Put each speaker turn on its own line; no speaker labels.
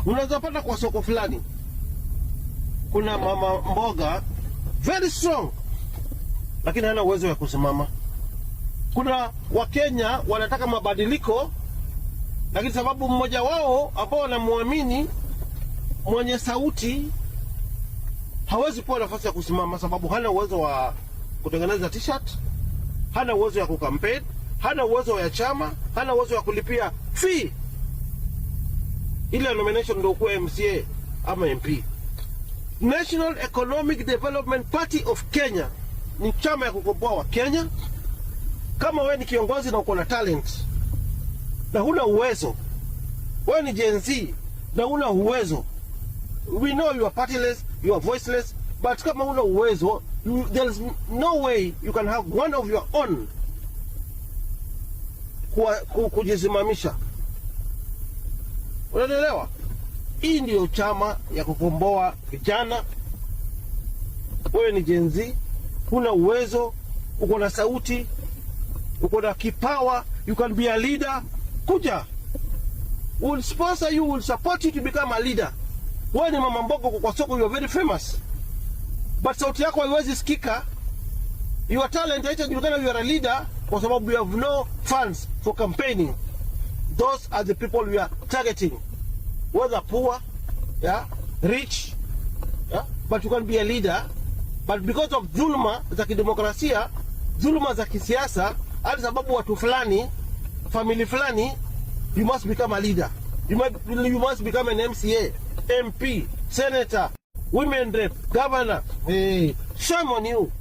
Unaweza pata kwa soko fulani kuna mama mboga very strong, lakini hana uwezo wa kusimama. Kuna Wakenya wanataka mabadiliko, lakini sababu mmoja wao ambao wanamuamini mwenye sauti hawezi kuwa nafasi ya kusimama, sababu hana uwezo wa kutengeneza t-shirt, hana uwezo ya kukampeni, hana uwezo ya chama, hana uwezo ya kulipia fee ile nomination ndio kuwa MCA ama MP. National Economic Development Party of Kenya ni chama ya kukomboa wa Kenya. Kama wewe ni kiongozi na uko na talent na huna uwezo, wewe ni Gen Z na huna uwezo, we know you are partyless, you are voiceless, but kama huna uwezo, there is no way you can have one of your own kujizimamisha. Unaelewa? Hii ndio chama ya kukomboa vijana. Wewe ni Gen Z, huna uwezo, uko na sauti, uko na kipawa, you can be a leader. Kuja, we'll sponsor you, we'll support you to become a leader. Wewe ni mama mboga kwa soko, you are very famous, but sauti yako haiwezi sikika. Your talent haitajulikana, you are a leader, kwa sababu you have no funds for campaigning. Those are the people we are targeting, whether poor, yeah, rich, yeah, but you can be a leader. But because of dhuluma za kidemokrasia, dhuluma za kisiasa, hadi sababu watu fulani, family fulani, you must become a leader. You must become an MCA, MP, senator, women rep, governor. Hey, shame on you.